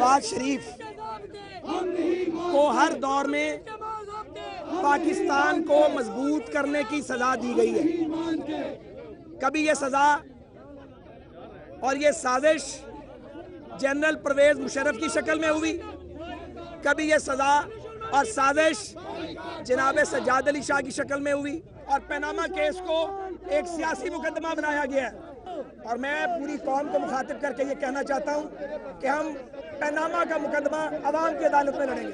नवाज शरीफ को हर दौर में पाकिस्तान को मजबूत करने की सजा दी गई है। कभी ये सजा और ये साजिश जनरल परवेज मुशर्रफ की शक्ल में हुई, कभी ये सजा और साजिश जनाब सज्जाद अली शाह की शक्ल में हुई, और पनामा केस को एक सियासी मुकदमा बनाया गया है। और मैं पूरी कौम को मुखातिब करके ये कहना चाहता हूं कि हम पनामा का मुकदमा अवाम की अदालत में लड़ेंगे।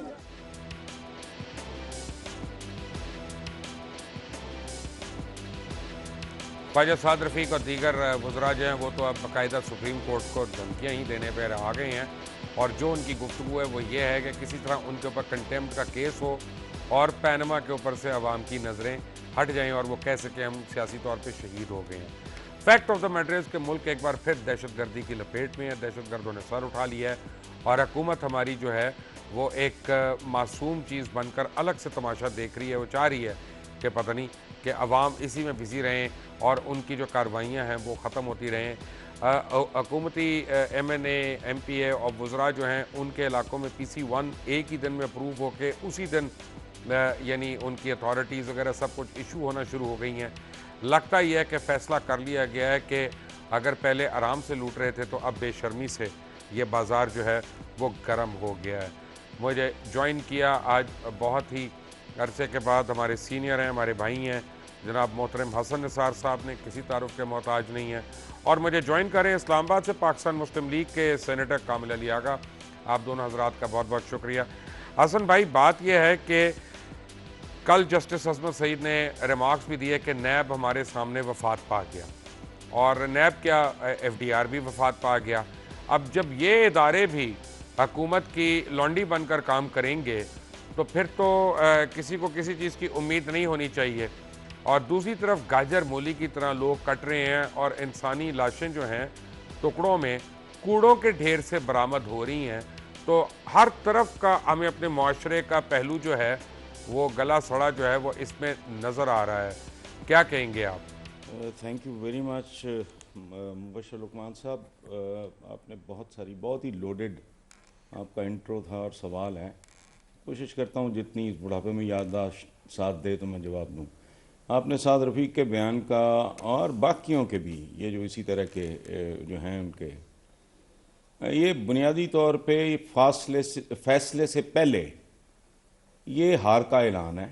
ख्वाजा साद रफ़ीक और दीगर वज़रा जो हैं वो तो अब बाकायदा सुप्रीम कोर्ट को धमकियाँ ही देने पर आ गए हैं, और जो उनकी गुफ्तगू है वो ये है कि किसी तरह उनके ऊपर कंटेम्प्ट का केस हो और पनामा के ऊपर से अवाम की नज़रें हट जाएं और वो कह सकें हम सियासी तौर पे शहीद हो गए हैं। Fact of the matter is कि मुल्क एक बार फिर दहशतगर्दी की लपेट में है, दहशतगर्दों ने सर उठा लिया है, और हुकूमत हमारी जो है वो एक मासूम चीज़ बनकर अलग से तमाशा देख रही है। वो चाह रही है कि पता नहीं कि अवाम इसी में बिजी रहें और उनकी जो कार्रवाइयाँ हैं वो ख़त्म होती रहें। हुकूमती MNA MPA और वज़रा जो हैं उनके इलाकों में PC1 एक ही दिन में अप्रूव होके उसी दिन यानी उनकी अथॉरिटीज़ वगैरह सब कुछ इशू होना शुरू हो गई हैं। लगता ही है कि फ़ैसला कर लिया गया है कि अगर पहले आराम से लूट रहे थे तो अब बेशर्मी से ये बाज़ार जो है वो गर्म हो गया है। मुझे ज्वाइन किया आज बहुत ही अरसे के बाद हमारे सीनियर हैं, हमारे भाई हैं, जनाब मोहतरम हसन निसार साहब ने, किसी तारुफ के मोहताज नहीं है, और मुझे ज्वाइन करें इस्लामाबाद से पाकिस्तान मुस्लिम लीग के सेनेटर कामिल अली आगा। आप दोनों हजरात का बहुत बहुत शुक्रिया। हसन भाई, बात यह है कि कल जस्टिस अजमत सईद ने रिमार्क्स भी दिए कि नैब हमारे सामने वफात पा गया, और नैब क्या FDR भी वफात पा गया। अब जब ये इदारे भी हुकूमत की लॉन्डी बनकर काम करेंगे तो फिर तो किसी को किसी चीज़ की उम्मीद नहीं होनी चाहिए। और दूसरी तरफ गाजर मूली की तरह लोग कट रहे हैं और इंसानी लाशें जो हैं टुकड़ों में कूड़ों के ढेर से बरामद हो रही हैं। तो हर तरफ का हमें अपने माशरे का पहलू जो है वो गला सड़ा जो है वो इसमें नज़र आ रहा है। क्या कहेंगे आप? Thank you very much Mubashir Luqman साहब, आपने बहुत ही लोडेड आपका इंट्रो था और सवाल है। कोशिश करता हूँ जितनी इस बुढ़ापे में याददाश्त साथ दे तो मैं जवाब दूँ। आपने साद रफ़ीक के बयान का और बाकियों के भी, ये जो इसी तरह के जो हैं उनके, ये बुनियादी तौर पे फैसले से पहले ये हार का ऐलान है,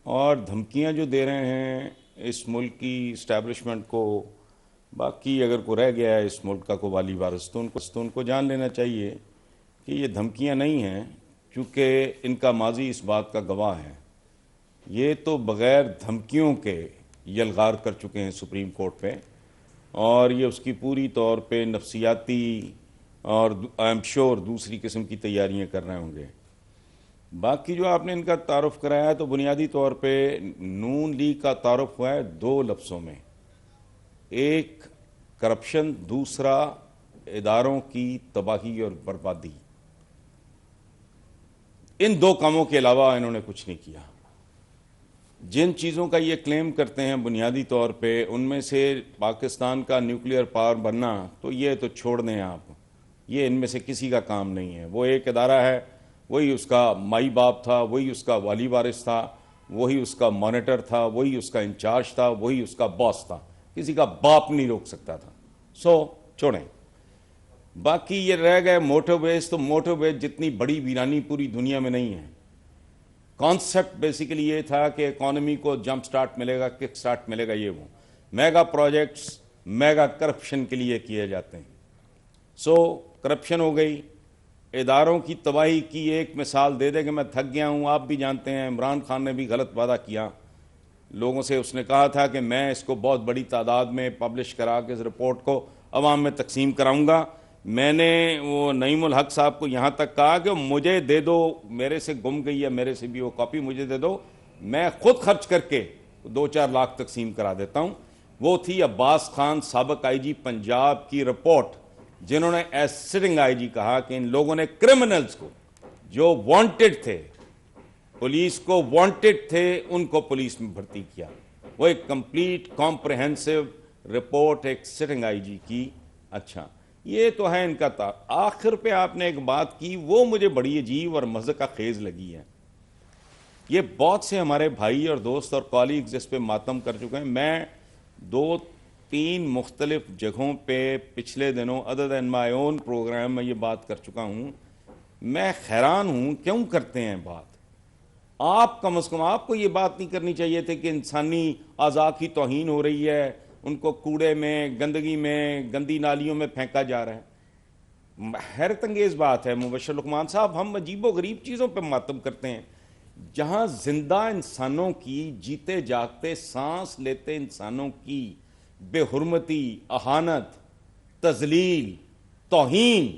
और धमकियां जो दे रहे हैं इस मुल्क की इस्टेब्लिशमेंट को, बाकी अगर को रह गया है इस मुल्क का को वाली वारिस तो उनको जान लेना चाहिए कि ये धमकियां नहीं हैं, चूँकि इनका माजी इस बात का गवाह है। ये तो बग़ैर धमकियों के यलगार कर चुके हैं सुप्रीम कोर्ट पे, और ये उसकी पूरी तौर पे नफसियाती और आई एम श्योर दूसरी किस्म की तैयारियां कर रहे होंगे। बाकी जो आपने इनका तारुफ कराया तो बुनियादी तौर पे नून लीग का तारुफ हुआ है दो लफ्ज़ों में, एक करप्शन, दूसरा इदारों की तबाही और बर्बादी। इन दो कामों के अलावा इन्होंने कुछ नहीं किया। जिन चीज़ों का ये क्लेम करते हैं बुनियादी तौर पे, उनमें से पाकिस्तान का न्यूक्लियर पावर बनना तो ये तो छोड़ दें आप, ये इनमें से किसी का काम नहीं है। वो एक इदारा है, वही उसका माई बाप था, वही उसका वाली वारिस था, वही उसका मॉनिटर था, वही उसका इंचार्ज था, वही उसका बॉस था, किसी का बाप नहीं रोक सकता था। सो छोड़ें। बाकी ये रह गए मोटरवेज, तो मोटरवेज जितनी बड़ी वीरानी पूरी दुनिया में नहीं है। कॉन्सेप्ट बेसिकली ये था कि इकॉनमी को जंप स्टार्ट मिलेगा, किक स्टार्ट मिलेगा, ये वो मेगा प्रोजेक्ट्स मेगा करप्शन के लिए किए जाते हैं। सो करप्शन हो गई, इदारों की तबाही की एक मिसाल दे दे कि मैं थक गया हूँ। आप भी जानते हैं इमरान खान ने भी गलत वादा किया लोगों से, उसने कहा था कि मैं इसको बहुत बड़ी तादाद में पब्लिश करा के इस रिपोर्ट को अवाम में तकसीम कराऊंगा। मैंने वो नईमुल हक साहब को यहाँ तक कहा कि मुझे दे दो, मेरे से गुम गई है, मेरे से भी वो कॉपी मुझे दे दो, मैं खुद खर्च करके 2-4 लाख तकसीम करा देता हूँ। वो थी अब्बास खान साबिक IG पंजाब की रिपोर्ट, जिन्होंने एज सिटिंग IG कहा कि इन लोगों ने क्रिमिनल्स को जो वांटेड थे, पुलिस को वांटेड थे, उनको पुलिस में भर्ती किया। वो एक कंप्लीट कॉम्प्रिहेंसिव रिपोर्ट एक सिटिंग IG की। अच्छा, ये तो है इनका था। आखिर पे आपने एक बात की, वो मुझे बड़ी अजीब और मज़े का खेज लगी है। ये बहुत से हमारे भाई और दोस्त और कॉलीग्स इस पे मातम कर चुके हैं। मैं 2-3 मुख्तलिफ जगहों पे पिछले दिनों other than my own program में ये बात कर चुका हूँ। मैं हैरान हूँ क्यों करते हैं बात। आप कम से कम आपको ये बात नहीं करनी चाहिए थी कि इंसानी आज़ा की तौहीन हो रही है, उनको कूड़े में, गंदगी में, गंदी नालियों में फेंका जा रहा है। हैरत अंगेज बात है मुबश्शिर लुकमान साहब, हम अजीबो गरीब चीज़ों पर मातम करते हैं। जहां जिंदा इंसानों की, जीते जागते सांस लेते इंसानों की बेहुरमती, अहानत, तजलील, तौहीन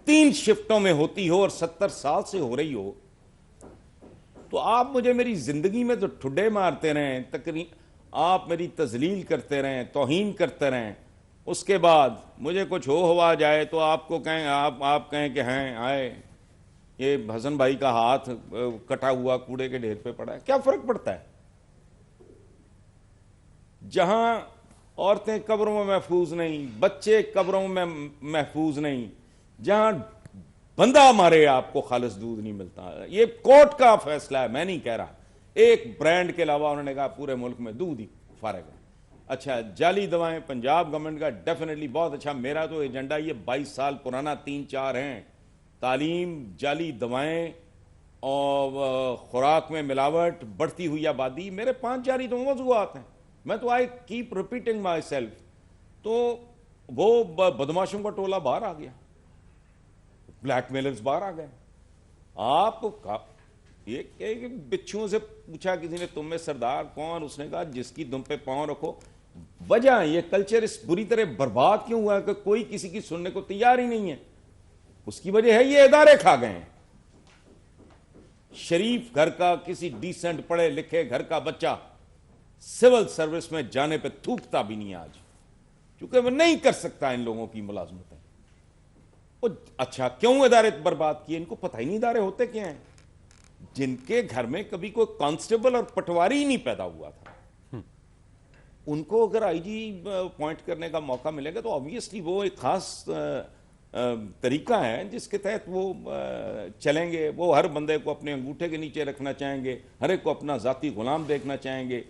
3 शिफ्टों में होती हो और 70 साल से हो रही हो, तो आप मुझे मेरी जिंदगी में तो ठुड्डे मारते रहें, आप मेरी तजलील करते रहें, तौहीन करते रहें, उसके बाद मुझे कुछ हो हवा जाए तो आपको कहें, आप कहें कि हैं आए ये हसन भाई का हाथ कटा हुआ कूड़े के ढेर पे पड़ा है। क्या फर्क पड़ता है? जहां औरतें कब्रों में महफूज नहीं, बच्चे कब्रों में महफूज नहीं, जहां बंदा मारे आपको खालिस दूध नहीं मिलता। ये कोर्ट का फैसला है, मैं नहीं कह रहा। एक ब्रांड के अलावा उन्होंने कहा पूरे मुल्क में दूध ही फारग है। अच्छा, जाली दवाएं पंजाब गवर्नमेंट का डेफिनेटली बहुत अच्छा। मेरा तो एजेंडा ये 22 साल पुराना 3-4 हैं। तालीम, जाली दवाएं और खुराक में मिलावट, बढ़ती हुई आबादी, मेरे 5 जारी तो मौजूआत हैं। मैं तो I keep repeating my self. तो वो बदमाशों का टोला बाहर आ गया, ब्लैकमेलर्स बाहर आ गए। आप एक बिच्छुओं से पूछा किसी ने, तुम में सरदार कौन? उसने कहा जिसकी दुम पे पांव रखो। वजह ये कल्चर इस बुरी तरह बर्बाद क्यों हुआ कि कोई किसी की सुनने को तैयार ही नहीं है। उसकी वजह है ये इदारे खा गए हैं। शरीफ घर का, किसी डिसेंट पढ़े लिखे घर का बच्चा सिविल सर्विस में जाने पे थूकता भी नहीं आज, क्योंकि वो नहीं कर सकता इन लोगों की मुलाजमतें। अच्छा, क्यों इदारे बर्बाद किए? इनको पता ही नहीं इदारे होते क्या हैं। जिनके घर में कभी कोई कांस्टेबल और पटवारी ही नहीं पैदा हुआ था, उनको अगर आईजी पॉइंट करने का मौका मिलेगा तो ऑब्वियसली वो एक खास तरीका है जिसके तहत वो चलेंगे। वो हर बंदे को अपने अंगूठे के नीचे रखना चाहेंगे, हर एक को अपना जाती गुलाम देखना चाहेंगे।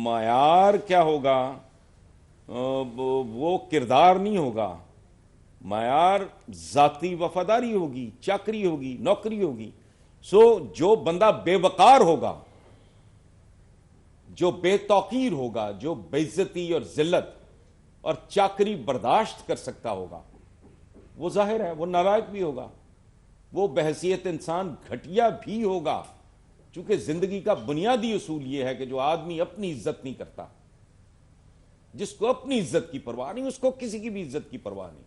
मायार क्या होगा? वो किरदार नहीं होगा, मायार जाती वफादारी होगी, चाकरी होगी, नौकरी होगी। सो जो बंदा बेवकार होगा, जो बेतौकीर होगा, जो बेइज्जती और जिल्लत और चाकरी बर्दाश्त कर सकता होगा, वो जाहिर है वो नालायक भी होगा, वो बहैसियत इंसान घटिया भी होगा। क्योंकि जिंदगी का बुनियादी उसूल यह है कि जो आदमी अपनी इज्जत नहीं करता, जिसको अपनी इज्जत की परवाह नहीं, उसको किसी की भी इज्जत की परवाह नहीं।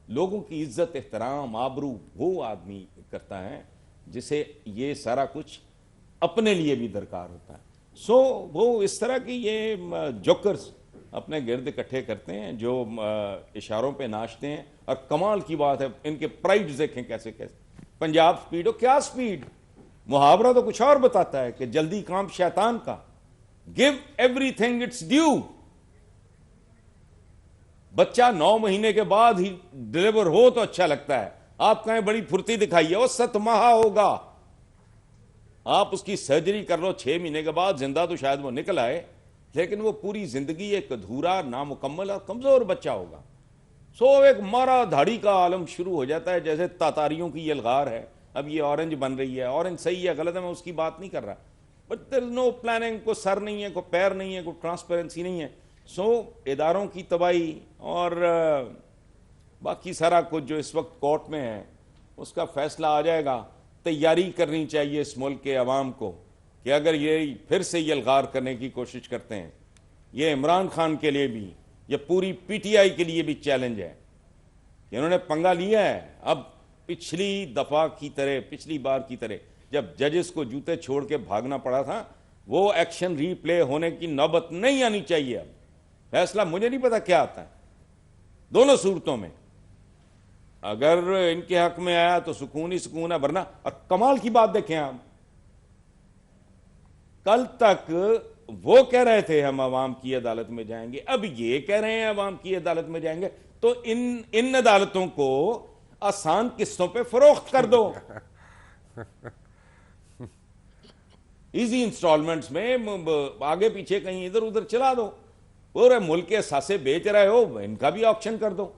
लोगों की इज्जत, एहतराम, आबरू वो आदमी करता है जिसे ये सारा कुछ अपने लिए भी दरकार होता है। सो वो इस तरह की ये जोकर्स अपने गिर्द इकट्ठे करते हैं जो इशारों पे नाचते हैं। और कमाल की बात है, इनके प्राइड देखें कैसे कैसे। पंजाब स्पीड हो, क्या स्पीड? मुहावरा तो कुछ और बताता है कि जल्दी काम शैतान का। Give everything it's due. बच्चा 9 महीने के बाद ही डिलीवर हो तो अच्छा लगता है। आप कहें बड़ी फुर्ती दिखाइए, वो 7 माह होगा। आप उसकी सर्जरी कर लो 6 महीने के बाद, जिंदा तो शायद वो निकल आए, लेकिन वो पूरी जिंदगी एक अधूरा, नामुकम्मल और कमजोर बच्चा होगा। सो एक मारा धाड़ी का आलम शुरू हो जाता है। जैसे तातारियों की यलगार है, अब ये ऑरेंज बन रही है। ऑरेंज सही है गलत है मैं उसकी बात नहीं कर रहा, but there is no planning. कोई सर नहीं है, कोई पैर नहीं है, कोई ट्रांसपेरेंसी नहीं है। सो इदारों की तबाही और बाकी सारा कुछ जो इस वक्त कोर्ट में है उसका फैसला आ जाएगा। तैयारी करनी चाहिए इस मुल्क के अवाम को कि अगर ये फिर से यलगार करने की कोशिश करते हैं, ये इमरान खान के लिए भी, ये पूरी पीटीआई के लिए भी चैलेंज है। इन्होंने पंगा लिया है। अब पिछली दफा की तरह, पिछली बार की तरह जब जजेस को जूते छोड़ के भागना पड़ा था, वो एक्शन रीप्ले होने की नौबत नहीं आनी चाहिए। अब फैसला मुझे नहीं पता क्या आता है दोनों सूरतों में। अगर इनके हक में आया तो सुकून ही सुकून है, वरना। और कमाल की बात देखें आप, कल तक वो कह रहे थे हम अवाम की अदालत में जाएंगे, अब ये कह रहे हैं अवाम की अदालत में जाएंगे। तो इन अदालतों को आसान किस्तों पे फरोख्त कर दो, इजी इंस्टॉलमेंट्स में आगे पीछे कहीं इधर उधर चला दो। पूरे मुल्क के सासे बेच रहे हो, इनका भी ऑक्शन कर दो।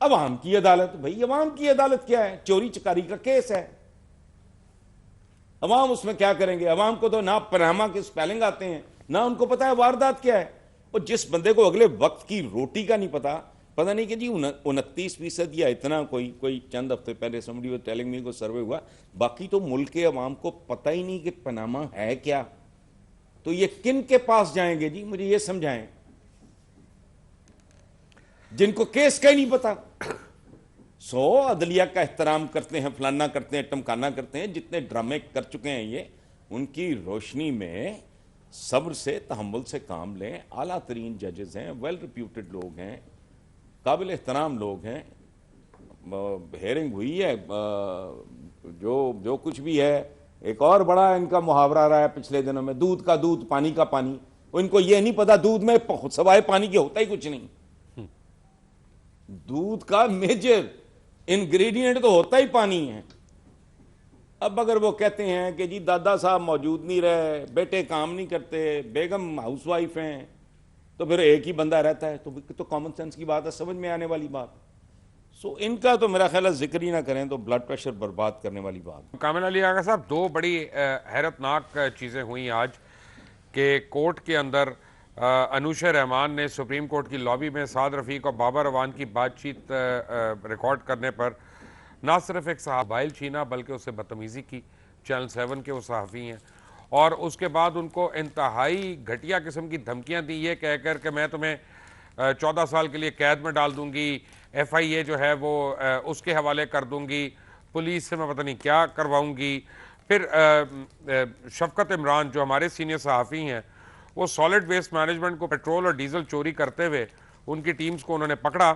अवाम की अदालत, भाई अवाम की अदालत क्या है? चोरी चकारी का केस है। अवाम उसमें क्या करेंगे? अवाम को तो ना पनामा के स्पेलिंग आते हैं, ना उनको पता है वारदात क्या है। और जिस बंदे को अगले वक्त की रोटी का नहीं पता, पता नहीं कि जी 29% या इतना, कोई चंद हफ्ते पहले समझी वो टेलिंग मी को सर्वे हुआ, बाकी तो मुल्क के अवाम को पता ही नहीं कि पनामा है क्या। तो ये किन के पास जाएंगे जी? मुझे ये समझाएं, जिनको केस का ही नहीं पता। अदलिया का एहतराम करते हैं, फलाना करते हैं, टमकाना करते हैं, जितने ड्रामे कर चुके हैं ये, उनकी रोशनी में सब्र से, तहम्मुल से काम लें। आला तरीन जजेस हैं, वेल रिप्यूटेड लोग हैं, काबिल एहतराम लोग हैं। हेयरिंग हुई है, जो कुछ भी है। एक और बड़ा इनका मुहावरा रहा है पिछले दिनों में, दूध का दूध पानी का पानी। इनको ये नहीं पता दूध में सवाए पानी के होता ही कुछ नहीं। दूध का मेजर इंग्रेडिएंट तो होता ही पानी है। अब अगर वो कहते हैं कि जी दादा साहब मौजूद नहीं रहे, बेटे काम नहीं करते, बेगम हाउसवाइफ हैं, तो फिर एक ही बंदा रहता है, तो कॉमन सेंस की बात है, समझ में आने वाली बात। इनका तो मेरा ख्याल है जिक्र ही ना करें तो ब्लड प्रेशर बर्बाद करने वाली बात। कामिल अली आगा साहब, दो बड़ी हैरतनाक चीज़ें हुई आज कि कोर्ट के अंदर अनूशा रहमान ने सुप्रीम कोर्ट की लॉबी में साद रफ़ीक और बाबर अवान की बातचीत रिकॉर्ड करने पर ना सिर्फ एक मोबाइल छीना बल्कि उससे बदतमीज़ी की। चैनल 7 के वो सहाफ़ी हैं, और उसके बाद उनको इंतहाई घटिया किस्म की धमकियां दी, ये कह कर कि मैं तुम्हें 14 साल के लिए कैद में डाल दूंगी, FIA जो है वो उसके हवाले कर दूंगी, पुलिस से मैं पता नहीं क्या करवाऊंगी। फिर शफकत इमरान जो हमारे सीनियर सहाफ़ी हैं, वो सॉलिड वेस्ट मैनेजमेंट को पेट्रोल और डीजल चोरी करते हुए उनकी टीम्स को उन्होंने पकड़ा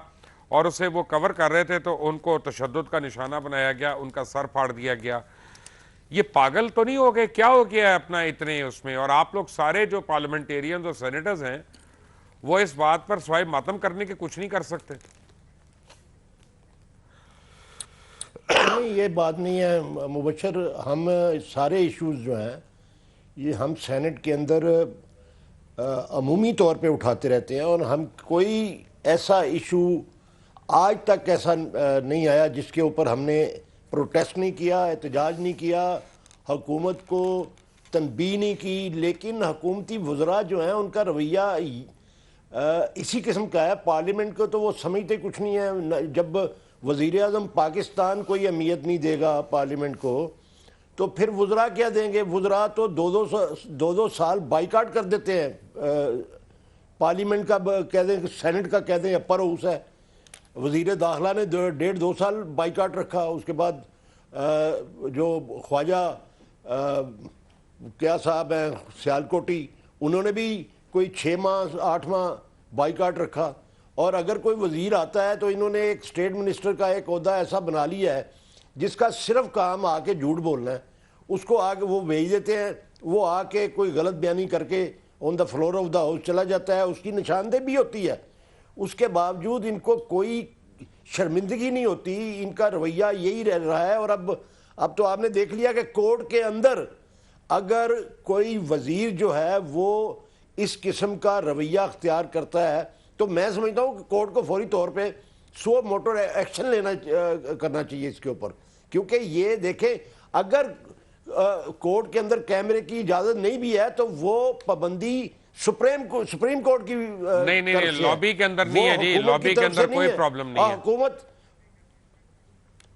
और उसे वो कवर कर रहे थे, तो उनको तशद्दुद का निशाना बनाया गया, उनका सर फाड़ दिया गया। ये पागल तो नहीं हो गए? क्या हो गया है अपना इतने उसमें? और आप लोग सारे जो पार्लियामेंटेरियंस और सेनेटर्स हैं वो इस बात पर स्वाय मातम करने के कुछ नहीं कर सकते? नहीं, ये बात नहीं है मुबशर। हम सारे इश्यूज जो हैं ये हम सेनेट के अंदर अमूमी तौर पे उठाते रहते हैं, और हम कोई ऐसा इशू आज तक ऐसा नहीं आया जिसके ऊपर हमने प्रोटेस्ट नहीं किया, एहतजाज नहीं किया, हुकूमत को तनबीह नहीं की। लेकिन हुकूमती वज़रा जो हैं उनका रवैया इसी किस्म का है। पार्लियामेंट को तो वो समझते कुछ नहीं है। जब वज़ीर आज़म पाकिस्तान कोई अहमियत नहीं देगा पार्लियामेंट को, तो फिर वज़रा क्या देंगे? वज़रा तो दो साल बाइकाट कर देते हैं। पार्लियामेंट का कह दें, सेनेट का कह दें अपर हाउस है, वज़ीर दाखिला ने 1.5-2 साल बाइकाट रखा। उसके बाद जो ख्वाजा क्या साहब हैं सियालकोटी, उन्होंने भी कोई 6 माह 8 माह बाइकाट रखा। और अगर कोई वज़ीर आता है तो इन्होंने एक स्टेट मिनिस्टर का एक ओहदा ऐसा बना लिया है जिसका सिर्फ काम आके झूठ बोलना है। उसको आके वो भेज देते हैं, वो आके कोई गलत बयानी करके on the floor of the house चला जाता है, उसकी निशानदेही भी होती है। उसके बावजूद इनको कोई शर्मिंदगी नहीं होती, इनका रवैया यही रह रहा है। और अब तो आपने देख लिया कि कोर्ट के अंदर अगर कोई वज़ीर जो है वो इस किस्म का रवैया अख्तियार करता है तो मैं समझता हूँ कि कोर्ट को फौरी तौर पे सो मोटर एक्शन करना चाहिए इसके ऊपर। क्योंकि ये देखें, अगर कोर्ट के अंदर कैमरे की इजाज़त नहीं भी है तो वो पाबंदी सुप्रीम कोर्ट की नहीं, लॉबी के अंदर नहीं है जी, लॉबी के अंदर कोई प्रॉब्लम नहीं है।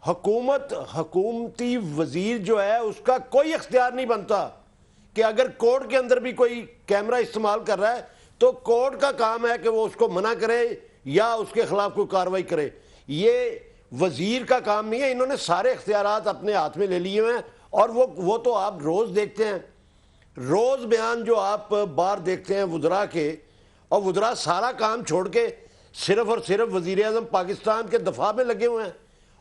हुकूमती वजीर जो है उसका कोई इख्तियार नहीं बनता कि अगर कोर्ट के अंदर भी कोई कैमरा इस्तेमाल कर रहा है तो कोर्ट का काम है कि वो उसको मना करे या उसके खिलाफ कोई कार्रवाई करे। ये वजीर का काम नहीं है। इन्होंने सारे इख्तियारात अपने हाथ में ले लिए हैं, और वो तो आप रोज देखते हैं, रोज बयान जो आप बार देखते हैं वुज़रा के, और वुज़रा सारा काम छोड़ के सिर्फ और सिर्फ वजीर आज़म पाकिस्तान के दफा में लगे हुए हैं।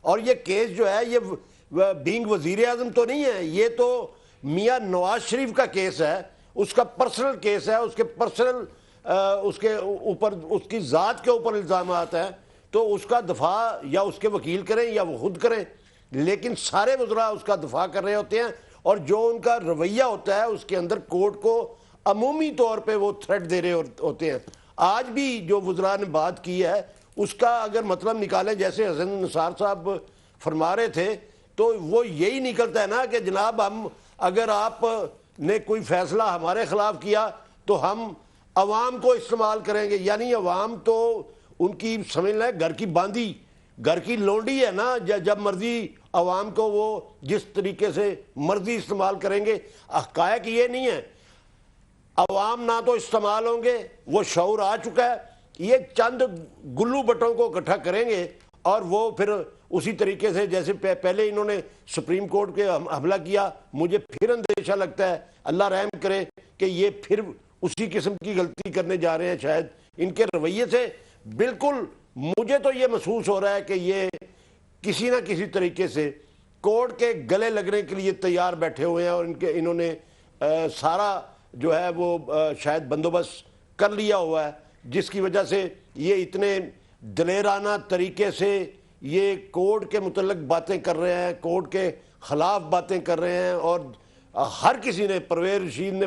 और ये केस जो है ये बीइंग वजीर आज़म तो नहीं है, ये तो मियाँ नवाज शरीफ का केस है। उसका पर्सनल केस है, उसके पर्सनल उसके ऊपर, उसकी ज़ात के ऊपर इल्ज़ाम आता है, तो उसका दफा या उसके वकील करें या वो खुद करें, लेकिन सारे वज़रा उसका दफा कर रहे होते हैं। और जो उनका रवैया होता है उसके अंदर कोर्ट को अमूमी तौर पे वो थ्रेट दे रहे होते हैं। आज भी जो वज़रा ने बात की है उसका अगर मतलब निकालें, जैसे हसन निसार साहब फरमा रहे थे, तो वो यही निकलता है ना कि जनाब हम, अगर आप ने कोई फैसला हमारे खिलाफ किया तो हम अवाम को इस्तेमाल करेंगे। यानी अवाम तो उनकी समझ लें घर की बांदी, घर की लोंडी है ना, जब मर्जी अवाम को वो जिस तरीके से मर्जी इस्तेमाल करेंगे। हक़ायक़ ये नहीं है, अवाम ना तो इस्तेमाल होंगे, वो शऊर आ चुका है, ये चंद गुल्लू बटों को इकट्ठा करेंगे और वो फिर उसी तरीके से जैसे पहले इन्होंने सुप्रीम कोर्ट के हमला किया। मुझे फिर अंदेशा लगता है, अल्लाह रहम करे, कि ये फिर उसी किस्म की गलती करने जा रहे हैं। शायद इनके रवैये से बिल्कुल मुझे तो ये महसूस हो रहा है कि ये किसी ना किसी तरीके से कोर्ट के गले लगने के लिए तैयार बैठे हुए हैं, और इन्होंने सारा जो है वो शायद बंदोबस्त कर लिया हुआ है, जिसकी वजह से ये इतने दलेराना तरीके से ये कोर्ट के मुतल्लक बातें कर रहे हैं, कोर्ट के खिलाफ बातें कर रहे हैं। और हर किसी ने, परवेज़ रशीद ने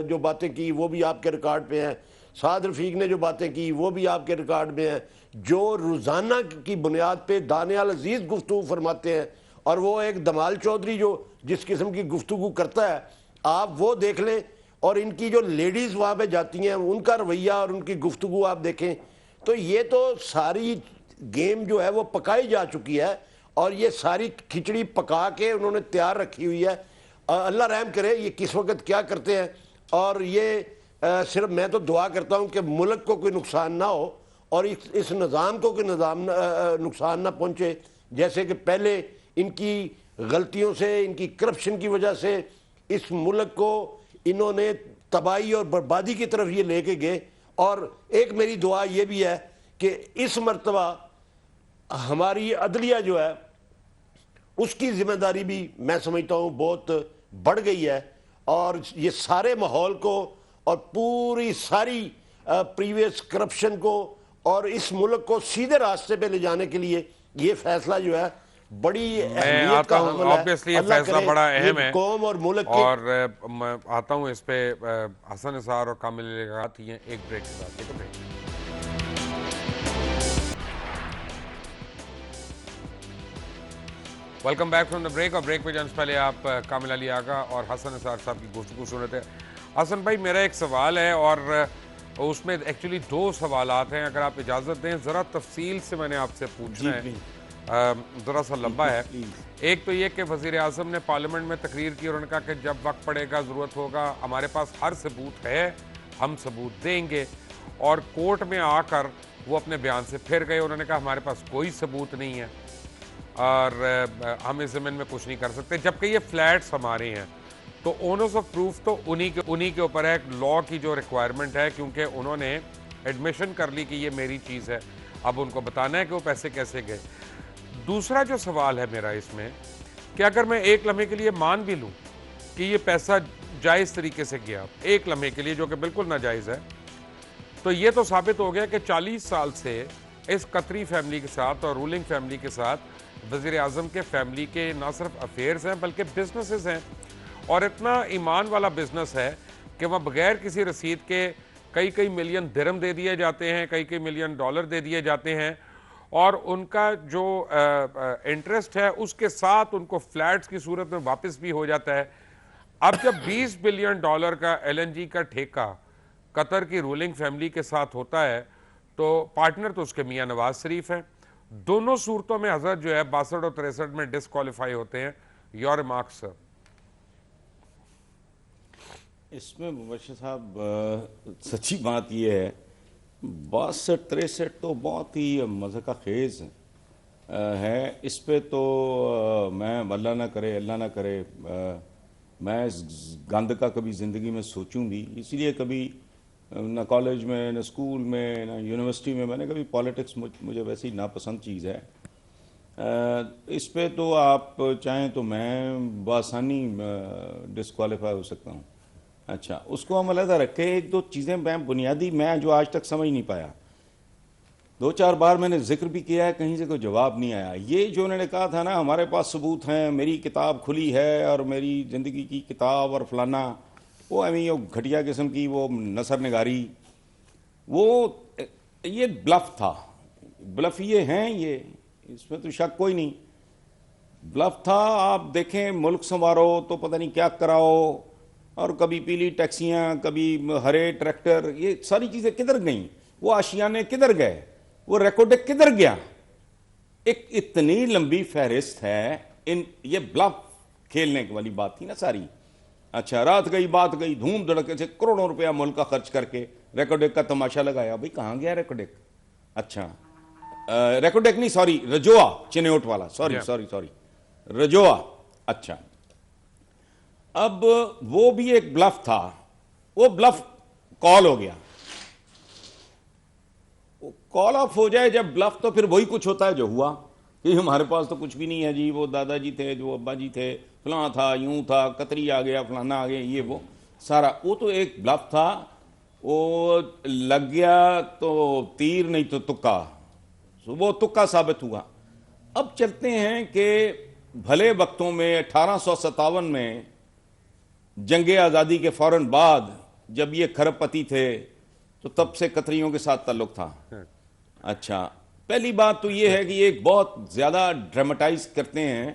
जो बातें की वो भी आपके रिकॉर्ड पे हैं, साद रफ़ीक ने जो बातें की वो भी आपके रिकॉर्ड में हैं, जो रोज़ाना की बुनियाद पे दानियाल अजीज़ गुफ्तगू फरमाते हैं, और वो एक दमाल चौधरी जो जिस किस्म की गुफ्तगू करता है, आप वो देख लें। और इनकी जो लेडीज़ वहाँ पे जाती हैं उनका रवैया और उनकी गुफ्तगू आप देखें, तो ये तो सारी गेम जो है वो पकाई जा चुकी है, और ये सारी खिचड़ी पका के उन्होंने तैयार रखी हुई है। अल्लाह रहम करे ये किस वक्त क्या करते हैं। और ये सिर्फ मैं तो दुआ करता हूँ कि मुल्क को कोई नुकसान ना हो और इस निज़ाम को कोई नुकसान ना पहुँचे। जैसे कि पहले इनकी गलतियों से, इनकी करप्शन की वजह से इस मुल्क को इन्होंने तबाही और बर्बादी की तरफ ये लेके गए। और एक मेरी दुआ ये भी है कि इस मर्तबा हमारी अदलिया जो है उसकी जिम्मेदारी भी मैं समझता हूँ बहुत बढ़ गई है, और ये सारे माहौल को और पूरी सारी प्रीवियस करप्शन को और इस मुल्क को सीधे रास्ते पे ले जाने के लिए ये फैसला जो है बड़ी अहमियत का हामिल है। ऑब्वियसली ये फैसला बड़ा अहम है कौम और मुल्क की। और मैं आता हूँ इस पे हसन निसार और कामिल लियाकत ही हैं। एक ब्रेक के बाद, एक break. Welcome back from the break. और ब्रेक पे जाने से पहले आप कामिल अली आगा और हसन निसार साहब की गुफ्तगू सुन रहे थे। हसन भाई, मेरा एक सवाल है और उसमें एक्चुअली दो सवालात हैं, अगर आप इजाज़त दें ज़रा तफसील से मैंने आपसे पूछना है, ज़रा सा लंबा है। एक तो ये कि वज़ीर आज़म ने पार्लियामेंट में तकरीर की और उन्होंने कहा कि जब वक्त पड़ेगा, ज़रूरत होगा, हमारे पास हर सबूत है, हम सबूत देंगे। और कोर्ट में आकर वो अपने बयान से फिर गए, उन्होंने कहा हमारे पास कोई सबूत नहीं है और हम इस ज़मीन में कुछ नहीं कर सकते, जबकि ये फ्लैट्स हमारे हैं। तो ओनर्स ऑफ प्रूफ तो उन्हीं के ऊपर है, लॉ की जो रिक्वायरमेंट है, क्योंकि उन्होंने एडमिशन कर ली कि ये मेरी चीज़ है, अब उनको बताना है कि वो पैसे कैसे गए। दूसरा जो सवाल है मेरा इसमें कि अगर मैं एक लम्हे के लिए मान भी लूँ कि ये पैसा जायज़ तरीके से गया, एक लम्हे के लिए, जो कि बिल्कुल नाजायज़ है, तो ये तो साबित हो गया कि 40 साल से इस कतरी फैमिली के साथ और रूलिंग फैमिली के साथ वज़ीर आज़म के फैमिली के ना सिर्फ अफेयर्स हैं बल्कि बिजनेसेस हैं, और इतना ईमान वाला बिजनेस है कि वह बगैर किसी रसीद के कई मिलियन दिरहम दे दिए जाते हैं, कई मिलियन डॉलर दे दिए जाते हैं, और उनका जो इंटरेस्ट है उसके साथ उनको फ्लैट्स की सूरत में वापस भी हो जाता है। अब जब 20 बिलियन डॉलर का LNG का ठेका कतर की रूलिंग फैमिली के साथ होता है, तो पार्टनर तो उसके मियाँ नवाज शरीफ हैं। दोनों सूरतों में हजरत जो है 62 और 63 में डिस्क्वालीफाई होते हैं। Your remarks sir. इसमें मुबश्शिर साहब सच्ची बात यह है, 62-63 तो बहुत ही मज़े का खेज़ है। इस पे तो मैं अल्लाह ना करे मैं इस गंद का कभी ज़िंदगी में सोचूं भी, इसलिए कभी ना कॉलेज में, ना स्कूल में, ना यूनिवर्सिटी में मैंने कभी पॉलिटिक्स, मुझे वैसी नापसंद चीज़ है। इस पे तो आप चाहें तो मैं बआसानी डिस्क्वालीफाई हो सकता हूँ। अच्छा, उसको हम अलग रखें। एक दो चीज़ें मैं बुनियादी मैं जो आज तक समझ नहीं पाया, दो चार बार मैंने जिक्र भी किया है, कहीं से कोई जवाब नहीं आया। ये जो उन्होंने कहा था ना, हमारे पास सबूत हैं, मेरी किताब खुली है और मेरी ज़िंदगी की किताब और फलाना, वो वो घटिया किस्म की वो नसर निगारी, वो ये ब्लफ था। ब्लफ ये हैं, ये इसमें तो शक कोई नहीं, ब्लफ था। आप देखें, मुल्क संवारो तो पता नहीं क्या कराओ, और कभी पीली टैक्सियां, कभी हरे ट्रैक्टर, ये सारी चीज़ें किधर गईं? वो आशियाने किधर गए? वो रेकॉर्ड किधर गया? एक इतनी लंबी फहरिस्त है इन, ये ब्लफ खेलने वाली बात थी ना सारी। अच्छा, रात गई बात गई, धूम धड़के से करोड़ों रुपया मुल्क का खर्च करके रेकॉर्ड का तमाशा लगाया। भाई कहाँ गया रेकॉर्ड? अच्छा, रेकॉर्ड नहीं, सॉरी, रजोआ चिन्होट वाला, सॉरी सॉरी सॉरी, रजोआ। अच्छा, अब वो भी एक ब्लफ था, वो ब्लफ कॉल हो गया। कॉल ऑफ हो जाए जब ब्लफ, तो फिर वही कुछ होता है जो हुआ कि हमारे पास तो कुछ भी नहीं है जी, वो दादाजी थे, जो अब्बा जी थे, फलां था, यूं था, कतरी आ गया, फलाना आ गया, ये वो सारा, वो तो एक ब्लफ था। वो लग गया तो तीर, नहीं तो तुक्का, वो तुक्का साबित हुआ। अब चलते हैं कि भले वक्तों में 1857 में जंग आज़ादी के फौरन बाद जब ये खरबपति थे, तो तब से कतरियों के साथ ताल्लुक था। अच्छा, पहली बात तो ये है कि एक बहुत ज़्यादा ड्रामेटाइज करते हैं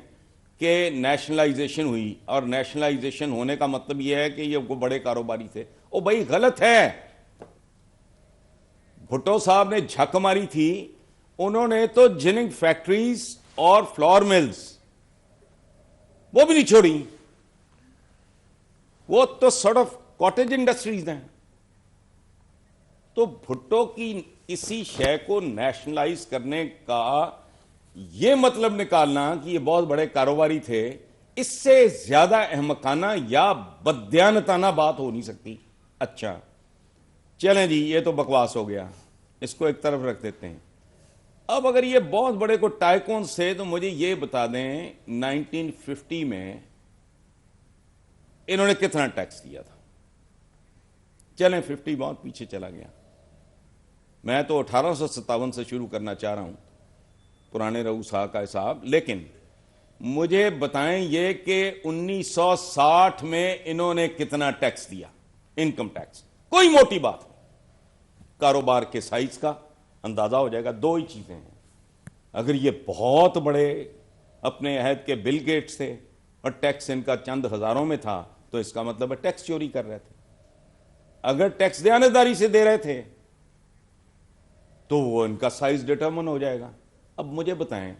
कि नेशनलाइजेशन हुई, और नेशनलाइजेशन होने का मतलब ये है कि ये वो बड़े कारोबारी थे। ओ भाई, गलत है। भुट्टो साहब ने झक मारी थी, उन्होंने तो जिनिंग फैक्ट्रीज और फ्लोर मिल्स वो भी नहीं छोड़ी, वो तो सॉर्ट ऑफ कॉटेज इंडस्ट्रीज हैं। तो भुट्टो की किसी शय को नेशनलाइज करने का ये मतलब निकालना कि ये बहुत बड़े कारोबारी थे, इससे ज्यादा अहमकाना या बदयानताना बात हो नहीं सकती। अच्छा चलें जी, ये तो बकवास हो गया, इसको एक तरफ रख देते हैं। अब अगर ये बहुत बड़े को टाइकून से, तो मुझे ये बता दें 1950 में इन्होंने कितना टैक्स दिया था? चलें 50 बहुत पीछे चला गया, मैं तो 1857 से शुरू करना चाह रहा हूं, पुराने रऊ साहब का हिसाब। लेकिन मुझे बताएं ये कि 1960 में इन्होंने कितना टैक्स दिया, इनकम टैक्स? कोई मोटी बात नहीं, कारोबार के साइज का अंदाजा हो जाएगा। दो ही चीजें हैं, अगर ये बहुत बड़े अपने अहद के बिल गेट्स थे और टैक्स इनका चंद हजारों में था, तो इसका मतलब है टैक्स चोरी कर रहे थे। अगर टैक्स दयानतदारी से दे रहे थे तो वो इनका साइज डिटरमिन हो जाएगा। अब मुझे बताएं,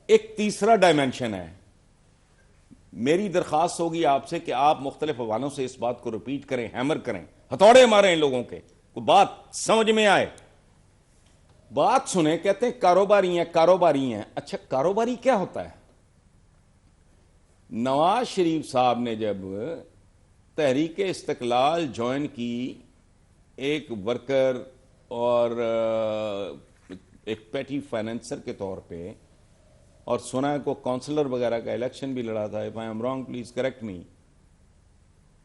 एक तीसरा डायमेंशन है। मेरी दरखास्त होगी आपसे कि आप मुख्तलिफ हवालों से इस बात को रिपीट करें, हैमर करें, हथौड़े मारें इन लोगों के, को बात समझ में आए। बात सुने, कहते हैं कारोबारी हैं, कारोबारी हैं। अच्छा, कारोबारी क्या होता है? नवाज शरीफ साहब ने जब तहरीक इस्तकलाल ज्वाइन की, एक वर्कर और एक पेटी फाइनेंसर के तौर पे, और सुना है को काउंसलर वगैरह का इलेक्शन भी लड़ा था, if I am wrong please correct मी।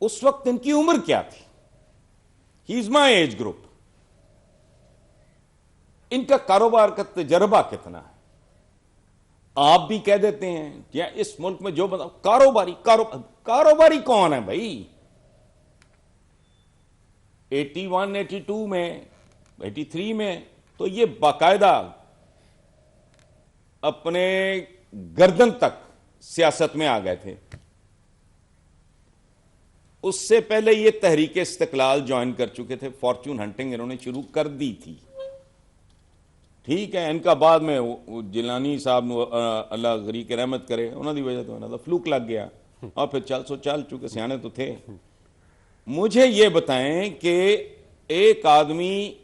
उस वक्त इनकी उम्र क्या थी? He is my age group. इनका कारोबार का तजर्बा कितना है? आप भी कह देते हैं या इस मुल्क में जो बता, कारोबारी कौन है भाई? 81, 82 में, 83 में तो ये बाकायदा अपने गर्दन तक सियासत में आ गए थे। उससे पहले ये तहरीक इस्तकलाल ज्वाइन कर चुके थे, फॉर्च्यून हंटिंग इन्होंने शुरू कर दी थी। ठीक है, इनका बाद में जिलानी साहब अल्लाह गरीक रहमत करे, उन्होंने वजह तो ना फ्लूक लग गया, और फिर चल चुके सियाने तो थे। मुझे ये बताएं कि एक आदमी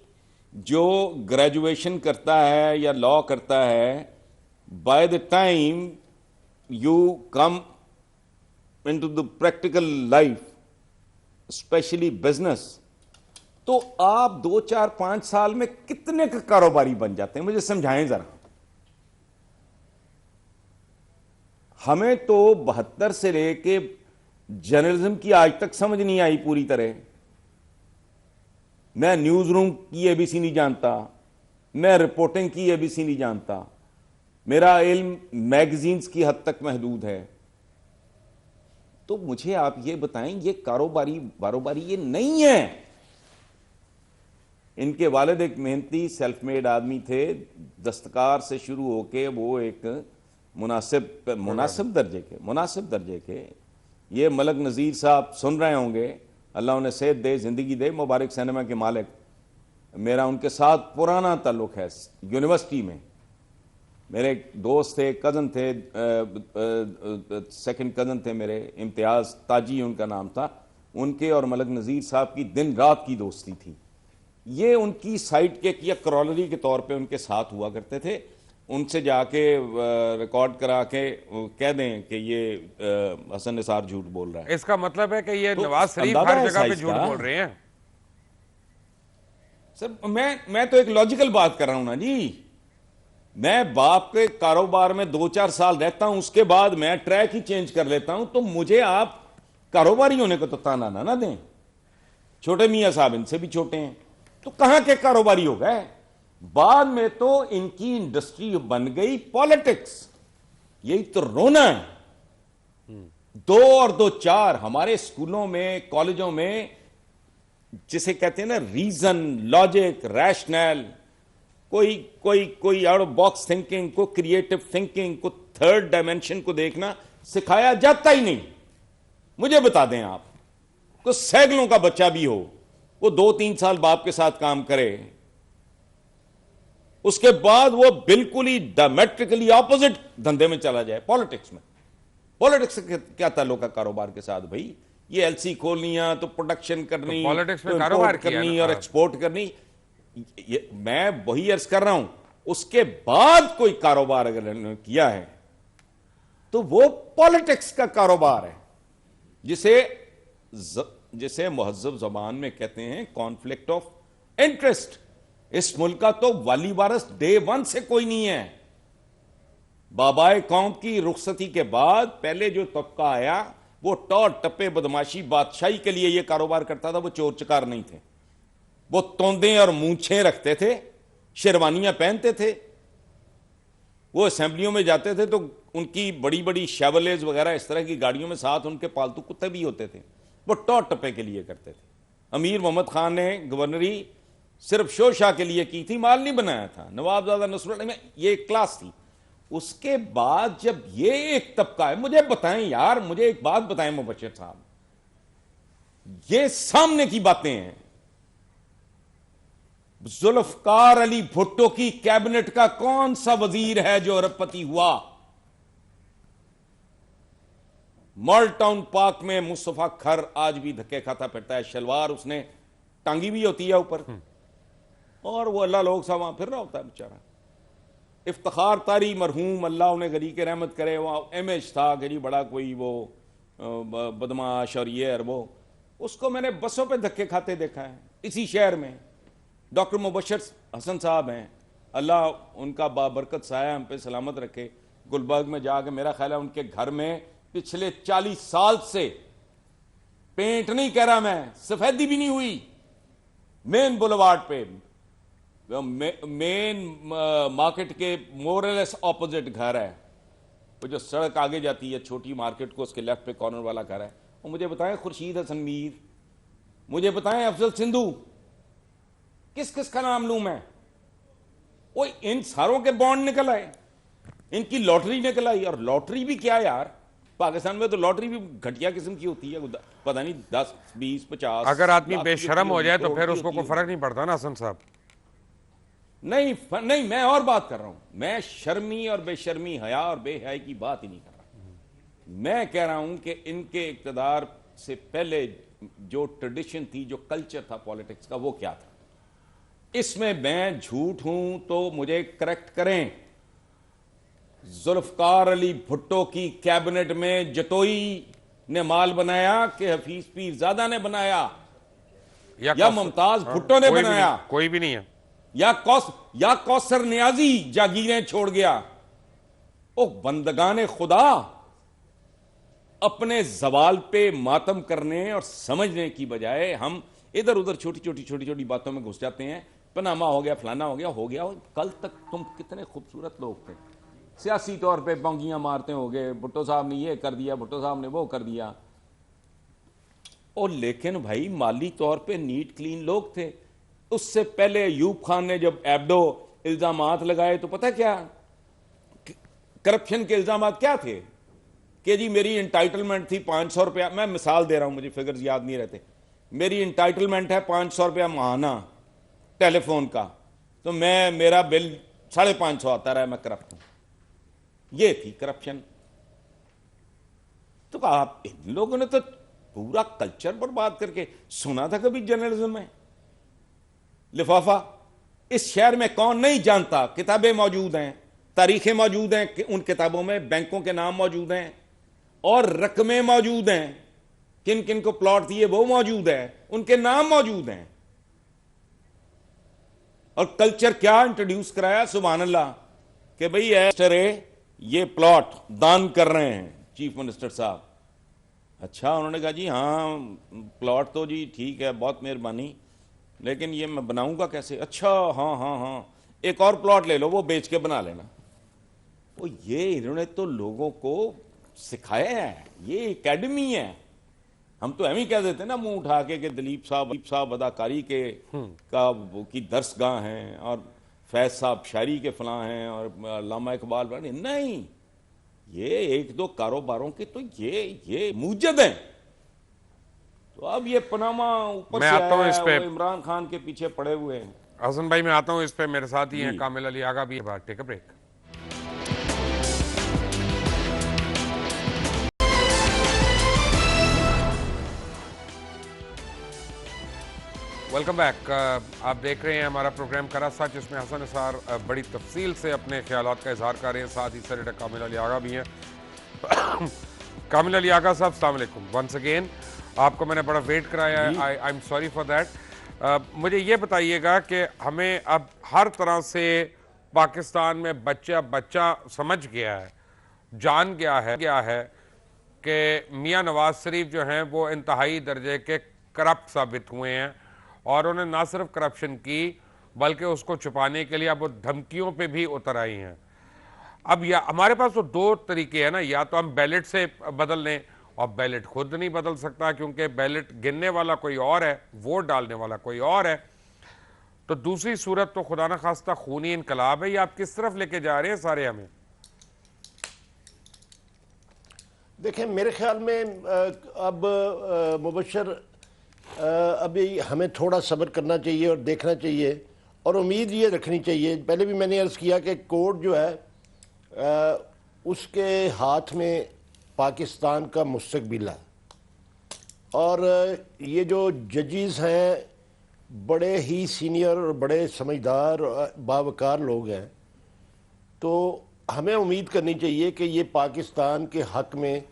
जो ग्रेजुएशन करता है या लॉ करता है, by the time you come into the practical life, specially business, तो आप 2, 4, 5 साल में कितने का कारोबारी बन जाते हैं? मुझे समझाएं जरा। हमें तो 72 से लेके जर्नलिज्म की आज तक समझ नहीं आई पूरी तरह। मैं न्यूज रूम की एबीसी नहीं जानता, मैं रिपोर्टिंग की एबीसी नहीं जानता, मेरा इल्म मैगजीन्स की हद तक महदूद है। तो मुझे आप ये बताएं, ये कारोबारी ये नहीं है। इनके वालिद एक मेहनती सेल्फ मेड आदमी थे, दस्तकार से शुरू होके वो एक मुनासिब दर्जे के ये मलक नज़ीर साहब सुन रहे होंगे, अल्लाह उन्हें सेहत दे, जिंदगी दे, मुबारक सिनेमा के मालिक। मेरा उनके साथ पुराना ताल्लुक है। यूनिवर्सिटी में मेरे एक दोस्त थे, कज़न थे, सेकंड कज़न थे मेरे, इम्तियाज़ ताजी उनका नाम था। उनके और मलक नज़ीर साहब की दिन रात की दोस्ती थी। ये उनकी साइड के या क्रॉलरी के तौर पे उनके साथ हुआ करते थे। उनसे जाके रिकॉर्ड करा के कह दें कि ये हसन निसार झूठ बोल रहा है। इसका मतलब है कि ये तो नवाज शरीफ अंदाजा हर है जगह पे साइज झूठ का। बोल रहे हैं। सर मैं तो एक लॉजिकल बात कर रहा हूं ना जी। मैं बाप के कारोबार में 2-4 साल रहता हूं, उसके बाद मैं ट्रैक ही चेंज कर लेता हूं, तो मुझे आप कारोबारी होने को तो ताना ना दें। छोटे मियां साहब इनसे भी छोटे हैं, तो कहां के कारोबारी हो गए? बाद में तो इनकी इंडस्ट्री बन गई पॉलिटिक्स। यही तो रोना है। 2 और 2 4 हमारे स्कूलों में, कॉलेजों में जिसे कहते हैं ना रीजन, लॉजिक, रैशनल, कोई आउट ऑफ बॉक्स थिंकिंग, को क्रिएटिव थिंकिंग, को थर्ड डायमेंशन को देखना सिखाया जाता ही नहीं। मुझे बता दें आप, तो सैकड़ों का बच्चा भी हो, वो 2-3 साल बाप के साथ काम करे, उसके बाद वो बिल्कुल ही डायमेट्रिकली ऑपोजिट धंधे में चला जाए, पॉलिटिक्स में। पॉलिटिक्स से क्या ताल्लुक है कारोबार के साथ भाई? ये एलसी खोलनी है तो प्रोडक्शन करनी, तो पॉलिटिक्स में तो कारोबार import करनी किया और ना। एक्सपोर्ट करनी। मैं वही अर्ज कर रहा हूं, उसके बाद कोई कारोबार अगर इन्होंने किया है तो वो पॉलिटिक्स का कारोबार है, जिसे मुहज्जब जबान में कहते हैं कॉन्फ्लिक्ट ऑफ इंटरेस्ट। इस मुल्क का तो वाली वारस डे 1 से कोई नहीं है। बाबाए कौम की रुखसती के बाद पहले जो तबका आया वो टॉर टप्पे, बदमाशी, बादशाही के लिए ये कारोबार करता था। वो चोर चकार नहीं थे, वो तोंदे और मूंछें रखते थे, शेरवानियां पहनते थे, वो असेंबलियों में जाते थे तो उनकी बड़ी बड़ी शेवलेज वगैरह इस तरह की गाड़ियों में साथ उनके पालतू कुत्ते भी होते थे। वो टॉर टप्पे के लिए करते थे। अमीर मोहम्मद खान ने गवर्नरी सिर्फ शोशाह के लिए की थी, माल नहीं बनाया था। नवाबजादा नसरुल्लाह में ये एक क्लास थी। उसके बाद जब ये एक तबका है, मुझे बताएं यार, मुझे एक बात बताएं मुबश्शिर साहब, ये सामने की बातें हैं। जुल्फकार अली भुट्टो की कैबिनेट का कौन सा वजीर है जो अरबपति हुआ? मॉल टाउन पार्क में मुस्तफा खर आज भी धक्के खाता फिरता है। शलवार उसने टांगी भी होती है ऊपर, और वो अल्लाह लोग सा वहां फिर रहा होता है बेचारा। इफ्तिखार तारी मरहूम, अल्लाह उन्हें गरी के रहमत करे, वहां इमेज था गरी बड़ा कोई वो बदमाश और ये और वो। उसको मैंने बसों पे धक्के खाते देखा है इसी शहर में। डॉक्टर मुबश्शिर हसन साहब हैं, अल्लाह उनका बाबरकत साया हम पे सलामत रखे। गुलबर्ग में जाके मेरा ख्याल है उनके घर में पिछले 40 साल से पेंट नहीं कह रहा मैं, सफेदी भी नहीं हुई। मेन बुलवार्ड पे, मेन मार्केट के मोरलेस ऑपोजिट घर है। वो जो सड़क आगे जाती है छोटी मार्केट को, उसके लेफ्ट पे कॉर्नर वाला घर है। और मुझे बताएं खुर्शीद हसन मीर, मुझे बताएं अफजल सिंधु, किस किस का नाम लूं मैं? वो इन सारों के बॉन्ड निकल आए, इनकी लॉटरी निकल आई। और लॉटरी भी क्या यार, पाकिस्तान में तो लॉटरी भी घटिया किस्म की होती है, पता नहीं 10, 20, 50। अगर आदमी बेशरम हो जाए तो फिर उसको कोई फर्क नहीं पड़ता ना हसन साहब। नहीं, मैं और बात कर रहा हूं। मैं शर्मी और बेशर्मी, हया और बेहयाई की बात ही नहीं कर रहा। मैं कह रहा हूं कि इनके इक्तदार से पहले जो ट्रेडिशन थी, जो कल्चर था पॉलिटिक्स का, वो क्या था। इसमें मैं झूठ हूं तो मुझे करेक्ट करें। जुल्फकार अली भुट्टो की कैबिनेट में जतोई ने माल बनाया कि हफीज पीरजादा ने बनाया, या मुमताज भुट्टो ने बनाया? कोई भी नहीं है। या कौसर नियाजी जागीरें छोड़ गया? ओ बंदगाने खुदा, अपने जवाल पे मातम करने और समझने की बजाय हम इधर उधर छोटी छोटी बातों में घुस जाते हैं। पनामा हो गया, फलाना हो गया। कल तक तुम कितने खूबसूरत लोग थे, सियासी तौर पे बौंगियां मारते होगे, भुट्टो साहब ने ये कर दिया, भुट्टो साहब ने वो कर दिया। और लेकिन भाई माली तौर पे नीट क्लीन लोग थे। उससे पहले अयूब खान ने जब एब्डो इल्जामात लगाए तो पता क्या करप्शन के इल्जामात क्या थे कि जी मेरी इंटाइटलमेंट थी 500 रुपया, मैं मिसाल दे रहा हूं, मुझे फिगर्स याद नहीं रहते, मेरी इंटाइटलमेंट है 500 रुपया महाना टेलीफोन का, तो मेरा बिल 550 आता रहा, मैं करप्ट हूं। ये थी करप्शन। तो आप इन लोगों ने तो पूरा कल्चर बर्बाद करके, सुना था कभी जर्नलिज्म में लिफाफा? इस शहर में कौन नहीं जानता, किताबें मौजूद हैं, तारीखें मौजूद हैं कि उन किताबों में बैंकों के नाम मौजूद हैं और रकमें मौजूद हैं, किन किन को प्लॉट दिए वो मौजूद है, उनके नाम मौजूद हैं। और कल्चर क्या इंट्रोड्यूस कराया, सुभान अल्लाह, कि भाई ये प्लॉट दान कर रहे हैं चीफ मिनिस्टर साहब। अच्छा, उन्होंने कहा जी हाँ प्लॉट तो जी ठीक है, बहुत मेहरबानी, लेकिन ये मैं बनाऊंगा कैसे? अच्छा हाँ, एक और प्लॉट ले लो, वो बेच के बना लेना। तो ये इन्होंने तो लोगों को सिखाया है, ये एकेडमी है। हम तो एवं कह देते ना मुंह उठा के कि दिलीप साहब अदाकारी के की दर्सगाह हैं और फैज साहब शायरी के फलां हैं और अल्लामा इकबाल, नहीं, ये एक दो कारोबारों के तो ये मुजद हैं। तो अब ये पनामा ऊपर से आता हूं, इस पे इमरान खान के पीछे पड़े हुए हैं। हसन भाई मैं आता हूं इस पे, मेरे साथ ही हैं कामिल अली आगा भी। Take a break. Welcome back. आप देख रहे हैं हमारा प्रोग्राम करा सच, जिसमें हसन निसार बड़ी तफसील से अपने ख्यालात का इजहार कर रहे हैं। साथ ही सेनेटर कामिल अली आगा भी हैं। कामिल अली आगा साहब अस्सलाम वालेकुम वंस अगेन। आपको मैंने बड़ा वेट कराया है, I am sorry for that. मुझे ये बताइएगा कि हमें अब हर तरह से पाकिस्तान में बच्चा समझ गया है, जान गया है कि मियां नवाज शरीफ जो हैं वो इंतहाई दर्जे के करप्ट साबित हुए हैं और उन्होंने ना सिर्फ करप्शन की बल्कि उसको छुपाने के लिए अब वो धमकियों पे भी उतर आई हैं। अब या हमारे पास तो दो तरीके हैं ना, या तो हम बैलेट से बदल लें, और बैलेट खुद नहीं बदल सकता क्योंकि बैलेट गिनने वाला कोई और है, वोट डालने वाला कोई और है। तो दूसरी सूरत तो खुदा न खास्ता खूनी इनकलाब है। ये आप किस तरफ लेके जा रहे हैं सारे हमें? देखें, मेरे ख्याल में अब मुबशर अभी हमें थोड़ा सब्र करना चाहिए और देखना चाहिए और उम्मीद ये रखनी चाहिए। पहले भी मैंने अर्ज़ किया कि कोर्ट जो है उसके हाथ में पाकिस्तान का मुस्तकबिल है और ये जो जजेस हैं बड़े ही सीनियर और बड़े समझदार बावकार लोग हैं। तो हमें उम्मीद करनी चाहिए कि ये पाकिस्तान के हक में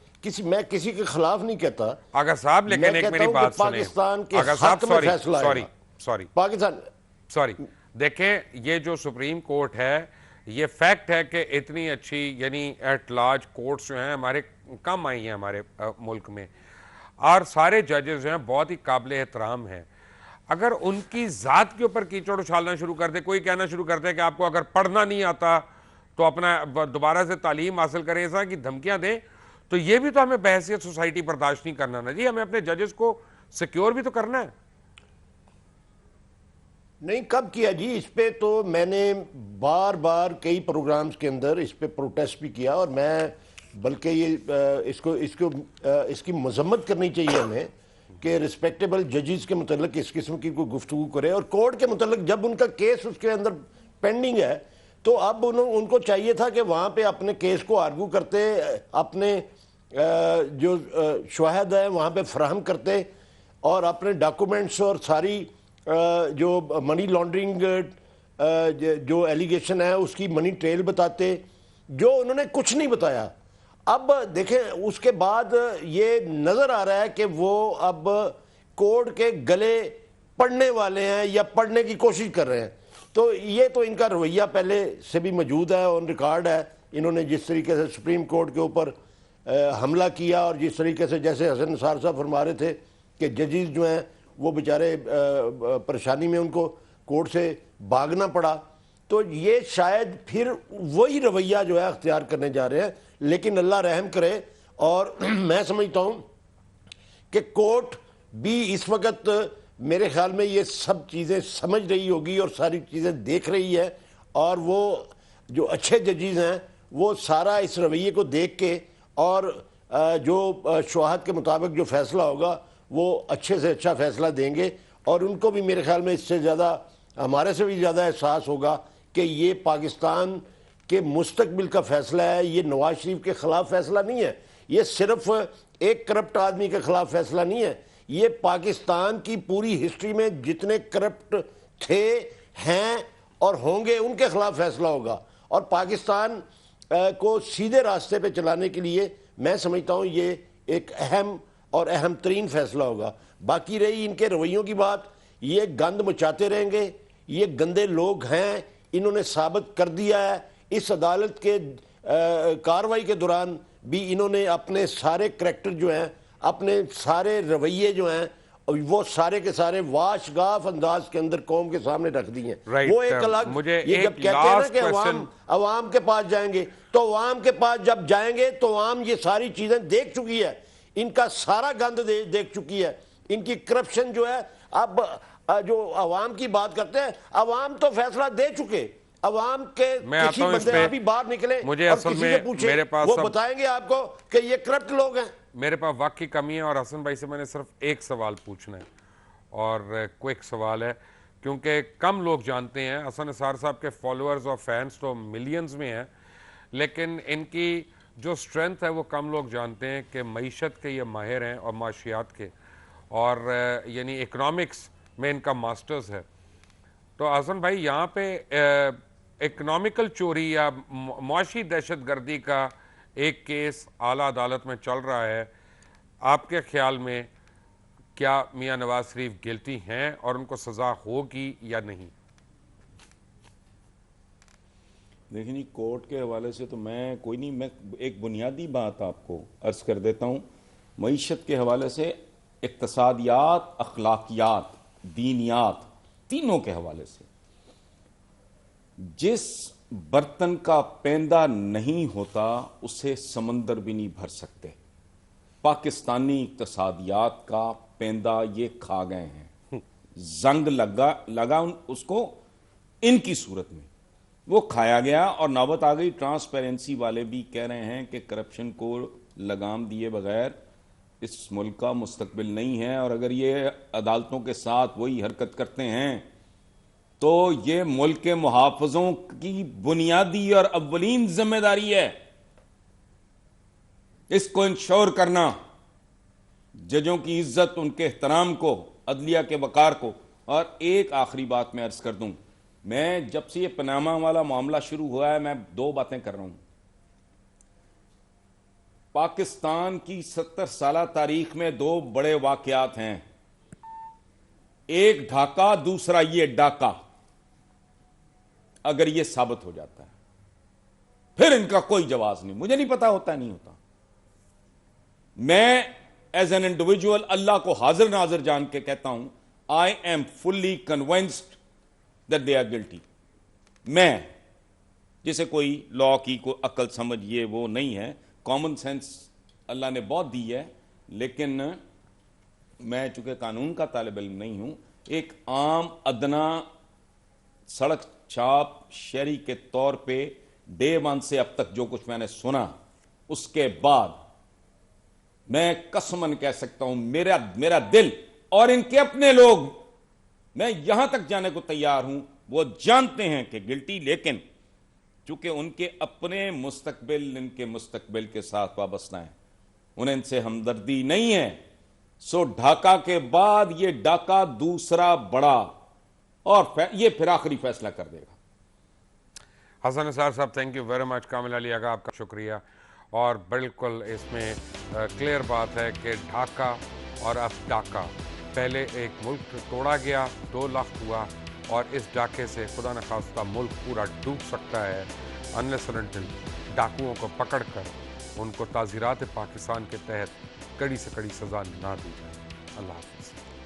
मैं किसी के खिलाफ नहीं कहता। अगर साहब लेकिन एक मेरी बात सुने, पाकिस्तान के हक में फैसला सॉरी पाकिस्तान सॉरी देखें, ये जो सुप्रीम कोर्ट है, ये फैक्ट है कि इतनी अच्छी यानी एट लार्ज कोर्ट्स जो हैं हमारे कम आई हैं हमारे मुल्क में, और सारे जजेस जो हैं बहुत ही काबिल एहतराम हैं। अगर उनकी ज़ात के ऊपर कीचड़ उछालना शुरू कर दे, कोई कहना शुरू कर दे कि आपको अगर पढ़ना नहीं आता तो अपना दोबारा से तालीम हासिल करें, ऐसा की धमकियां दें, तो ये भी तो हमें बहसियत सोसाइटी बर्दाश्त नहीं करना ना जी। हमें अपने जजेस को सिक्योर भी तो करना है। नहीं, कब किया जी? इस पे तो मैंने बार बार कई प्रोग्राम्स के अंदर इस पे प्रोटेस्ट भी किया और मैं बल्कि ये इसकी मजम्मत करनी चाहिए हमें कि रिस्पेक्टेबल जजेस के मतलब इस किस्म की कोई गुफ्तगू करे। और कोर्ट के मतलब जब उनका केस उसके अंदर पेंडिंग है तो अब उनको चाहिए था कि वहाँ पे अपने केस को आर्गू करते, अपने जो शवाहद है वहाँ पे फराहम करते और अपने डॉक्यूमेंट्स और सारी जो मनी लॉन्ड्रिंग जो एलिगेशन है उसकी मनी ट्रेल बताते, जो उन्होंने कुछ नहीं बताया। अब देखें, उसके बाद ये नज़र आ रहा है कि वो अब कोर्ट के गले पढ़ने वाले हैं या पढ़ने की कोशिश कर रहे हैं। तो ये तो इनका रवैया पहले से भी मौजूद है, ऑन रिकॉर्ड है। इन्होंने जिस तरीके से सुप्रीम कोर्ट के ऊपर हमला किया, और जिस तरीके से जैसे हसन निसार साहब फरमा रहे थे कि जजेस जो हैं वो बेचारे परेशानी में उनको कोर्ट से भागना पड़ा, तो ये शायद फिर वही रवैया जो है अख्तियार करने जा रहे हैं। लेकिन अल्लाह रहम करे, और मैं समझता हूँ कि कोर्ट भी इस वक्त मेरे ख्याल में ये सब चीज़ें समझ रही होगी और सारी चीज़ें देख रही है, और वो जो अच्छे जजेस हैं वो सारा इस रवैये को देख के और जो शुहाद के मुताबिक जो फैसला होगा वो अच्छे से अच्छा फैसला देंगे, और उनको भी मेरे ख्याल में इससे ज़्यादा, हमारे से भी ज़्यादा एहसास होगा कि ये पाकिस्तान के मुस्तकबिल का फैसला है। ये नवाज शरीफ के ख़िलाफ़ फैसला नहीं है, ये सिर्फ एक करप्ट आदमी के ख़िलाफ़ फैसला नहीं है, ये पाकिस्तान की पूरी हिस्ट्री में जितने करप्ट थे, हैं और होंगे उनके ख़िलाफ़ फैसला होगा। और पाकिस्तान को सीधे रास्ते पे चलाने के लिए मैं समझता हूँ ये एक अहम और अहम तरीन फैसला होगा। बाकी रही इनके रवैयों की बात, ये गंद मचाते रहेंगे, ये गंदे लोग हैं, इन्होंने साबित कर दिया है। इस अदालत के कार्रवाई के दौरान भी इन्होंने अपने सारे करैक्टर जो हैं, अपने सारे रवैये जो हैं, वो सारे के सारे वाशगाफ अंदाज के अंदर कौम के सामने रख दिए हैं। वो एक अलग, मुझे ये जब कहते हैं ना कि अवाम के पास जाएंगे, तो अवाम के पास जब जाएंगे तो अवाम ये सारी चीजें देख चुकी है, इनका सारा गंद देख चुकी है, इनकी करप्शन जो है। अब जो अवाम की बात करते हैं, अवाम तो फैसला दे चुके, अवाम के किसी बंदे अभी बाहर निकले मुझे और असल किसी में से पूछे, मेरे पास वो बताएंगे आपको कि ये करप्ट लोग हैं। मेरे पास वक्त की कमी है, और हसन भाई से मैंने सिर्फ एक सवाल पूछना है, और क्विक सवाल है, क्योंकि कम लोग जानते हैं। हसन निसार साहब के फॉलोअर्स और फैंस तो मिलियंस में हैं, लेकिन इनकी जो स्ट्रेंथ है वो कम लोग जानते हैं कि मईशत के ये माहिर हैं और माशियात के, और यानी इकनॉमिक्स में इनका मास्टर्स है। तो हसन भाई, यहाँ पे इकनॉमिकल चोरी या मुआशी दहशत गर्दी का एक केस आला अदालत में चल रहा है, आपके ख्याल में क्या मियां नवाज शरीफ गिल्टी हैं और उनको सजा होगी या नहीं? देखिए जी, कोर्ट के हवाले से तो मैं कोई नहीं, मैं एक बुनियादी बात आपको अर्ज कर देता हूँ। मईशत के हवाले से इक्तसादियात, अखलाकियात, दीनियात, तीनों के हवाले से जिस बर्तन का पेंदा नहीं होता उसे समंदर भी नहीं भर सकते। पाकिस्तानी इक्तसादियात का पेंदा ये खा गए हैं, जंग लगा उसको इनकी सूरत में, वो खाया गया। और नौबत आ गई, ट्रांसपेरेंसी वाले भी कह रहे हैं कि करप्शन को लगाम दिए बगैर इस मुल्क का मुस्तकबिल नहीं है, और अगर ये अदालतों के साथ वही हरकत करते हैं तो ये मुल्क के मुहाफ़िज़ों की बुनियादी और अव्वलीन जिम्मेदारी है इसको इंश्योर करना, जजों की इज्जत, उनके एहतराम को, अदलिया के वकार को। और एक आखिरी बात मैं अर्ज कर दूं, मैं जब से ये पनामा वाला मामला शुरू हुआ है, मैं दो बातें कर रहा हूं। पाकिस्तान की 70 साला तारीख में दो बड़े वाकयात हैं, एक ढाका, दूसरा ये डाका। अगर ये साबित हो जाता है फिर इनका कोई जवाब नहीं, मुझे नहीं पता होता नहीं होता। मैं एज एन इंडिविजुअल अल्लाह को हाजिर नाजिर जान के कहता हूं, I am fully convinced that they are guilty. मैं, जिसे कोई लॉ की कोई अकल समझ ये वो नहीं है, कॉमन सेंस अल्लाह ने बहुत दी है, लेकिन मैं चूंकि कानून का तालिब इल्म नहीं हूं, एक आम अदना सड़क छाप शहरी के तौर पे डे वन से अब तक जो कुछ मैंने सुना, उसके बाद मैं कसमन कह सकता हूं, मेरा दिल और इनके अपने लोग, मैं यहां तक जाने को तैयार हूं, वो जानते हैं कि गिल्टी, लेकिन चूंकि उनके अपने मुस्तकबिल इनके मुस्तकबिल के साथ वाबस्ता है, उन्हें इनसे हमदर्दी नहीं है। सो ढाका के बाद ये डाका दूसरा बड़ा, और ये फिर आखिरी फैसला कर देगा। हसन निसार साहब, थैंक यू वेरी मच। कामिल अली आगा, आपका शुक्रिया। और बिल्कुल इसमें क्लियर बात है कि ढाका और अब डाका, पहले एक मुल्क तोड़ा गया, 2 लाख हुआ, और इस डाके से खुदा न खास्ता मुल्क पूरा डूब सकता है अनलेस एंड अनटिल डाकुओं को पकड़कर उनको ताज़ीरात पाकिस्तान के तहत कड़ी से कड़ी सज़ा ना दी जाए। अल्लाह हाफ़िज़।